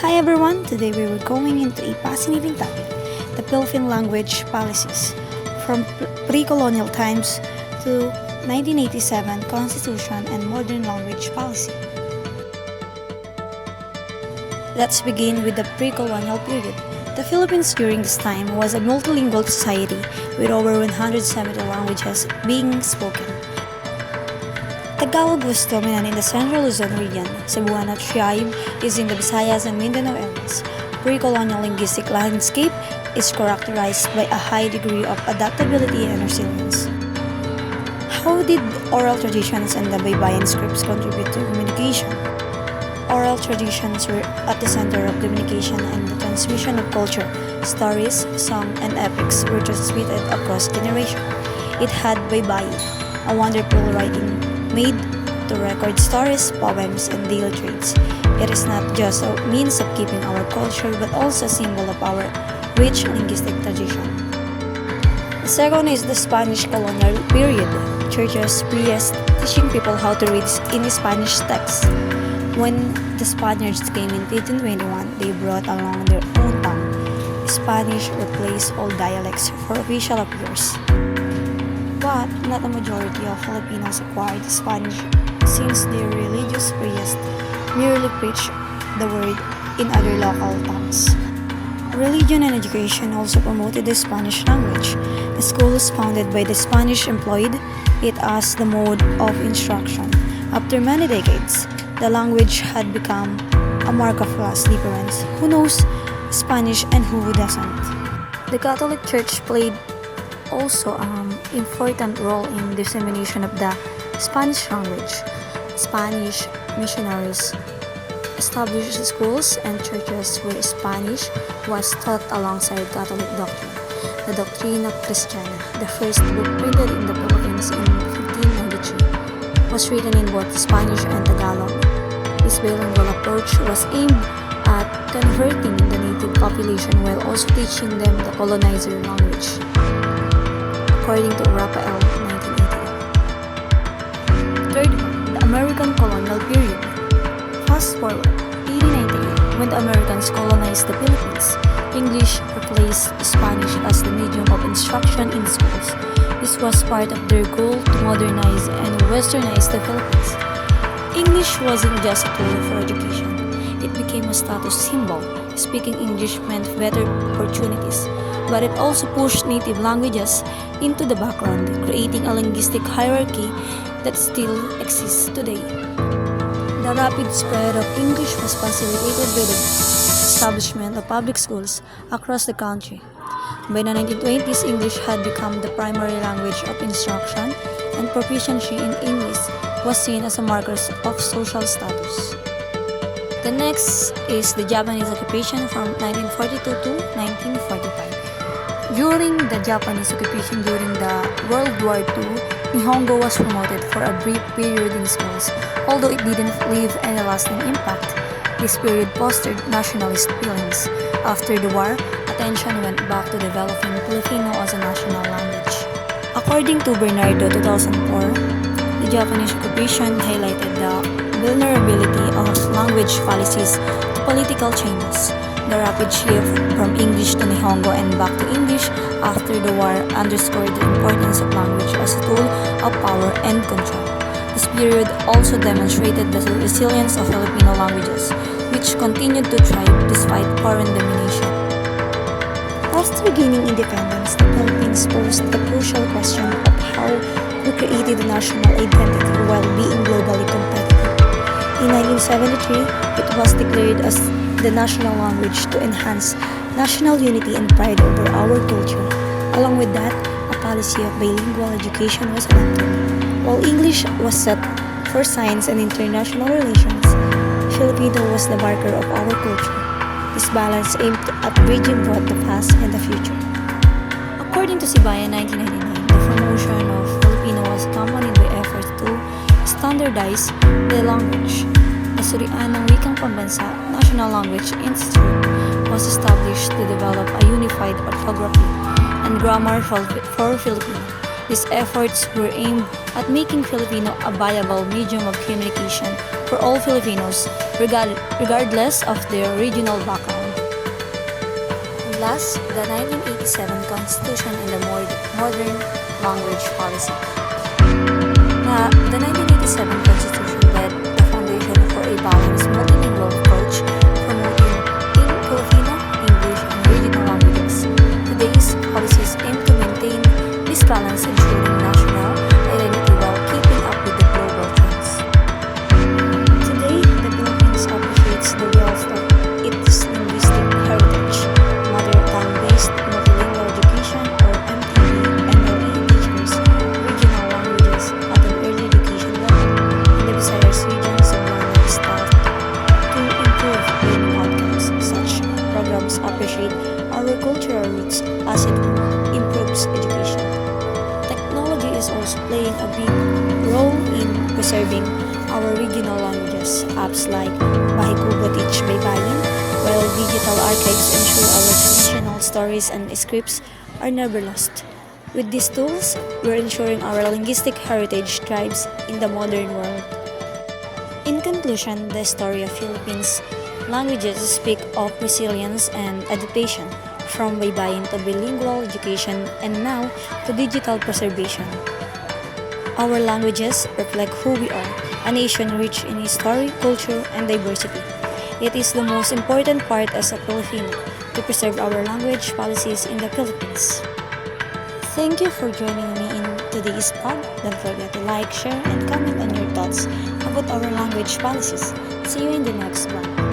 Hi everyone, today we were going into a fascinating topic, the Philippine language policies, from pre-colonial times to 1987 Constitution and modern language policy. Let's begin with the pre-colonial period. The Philippines during this time was a multilingual society with over 170 languages being spoken. Tagalog was dominant in the Central Luzon region. Cebuano tribe is in the Visayas and Mindanao areas. Pre-colonial linguistic landscape is characterized by a high degree of adaptability and resilience. How did oral traditions and the Baybayin scripts contribute to communication? Oral traditions were at the center of communication and the transmission of culture. Stories, song, and epics were transmitted across generations. It had Baybayin, a wonderful writing made to record stories, poems, and daily traits. It is not just a means of keeping our culture but also a symbol of our rich linguistic tradition. The second is the Spanish colonial period. Churches, priests teaching people how to read in Spanish texts. When the Spaniards came in 1521, they brought along their own tongue. Spanish replaced all dialects for official affairs. But not a majority of Filipinos acquired Spanish since their religious priests merely preached the word in other local tongues. Religion and education also promoted the Spanish language. The schools founded by the Spanish employed it as the mode of instruction. After many decades, the language had become a mark of class difference. Who knows Spanish and who doesn't? The Catholic Church played also an important role in dissemination of the Spanish language. Spanish missionaries established schools and churches where Spanish was taught alongside Catholic doctrine. The Doctrina Christiana, the first book printed in the Philippines in 1593, was written in both Spanish and Tagalog. This bilingual approach was aimed at converting the native population while also teaching them the colonizer language, according to Raphael, 1988. Third, the American colonial period. Fast forward, 1898, when the Americans colonized the Philippines, English replaced Spanish as the medium of instruction in schools. This was part of their goal to modernize and westernize the Philippines. English wasn't just a tool for education. It became a status symbol. Speaking English meant better opportunities, but it also pushed native languages into the background, creating a linguistic hierarchy that still exists today. The rapid spread of English was facilitated by the establishment of public schools across the country. By the 1920s, English had become the primary language of instruction, and proficiency in English was seen as a marker of social status. The next is the Japanese occupation from 1942 to 1945. During the Japanese occupation during the World War II, Nihongo was promoted for a brief period in schools, although it didn't leave any lasting impact. This period fostered nationalist feelings. After the war, attention went back to developing Filipino as a national language. According to Bernardo 2004, the Japanese occupation highlighted the vulnerability of language policies to political changes. The rapid shift from English to Nihongo and back to English after the war underscored the importance of language as a tool of power and control. This period also demonstrated the resilience of Filipino languages, which continued to thrive despite foreign domination. After gaining independence, the Philippines posed the crucial question of how we created a national identity while being globally competitive. In 1973, it was declared as the national language to enhance national unity and pride over our culture. Along with that, a policy of bilingual education was adopted. While English was set for science and international relations, Filipino was the marker of our culture. This balance aimed at bridging both the past and the future. According to Sibayan 1999, the promotion of Filipino was accompanied by efforts to standardize the language. The Surianang Wikang Pambansa National Language Institute was established to develop a unified orthography and grammar for Filipino. These efforts were aimed at making Filipino a viable medium of communication for all Filipinos, regardless of their regional background. And last, the 1987 Constitution and the Modern Language Policy. The 1987 Constitution laid the foundation for a balanced multilingual approach, promoting in Filipino, English, and regional languages. Today's policies aim to maintain this balance, ensuring national identity while keeping up with the global trends. Today, the Philippines appreciates the wealth of its linguistic heritage. Mother tongue-based multilingual education, or MTE teaches regional languages at an early education level in the Visayas regions of Manila State to improve learning outcomes. Such programs appreciate our cultural roots as it improves education. Technology is also playing a big role in preserving our regional languages. Apps like Bahikubo Teach Baybayin, while digital archives ensure our traditional stories and scripts are never lost. With these tools, we're ensuring our linguistic heritage thrives in the modern world. In conclusion, the story of Philippines languages speak of resilience and adaptation, from baybayin to bilingual education and now to digital preservation. Our languages reflect who we are, a nation rich in history, culture, and diversity. It is the most important part as a Filipino to preserve our language policies in the Philippines. Thank you for joining me in today's pod. Don't forget to like, share, and comment on your thoughts about our language policies. See you in the next one.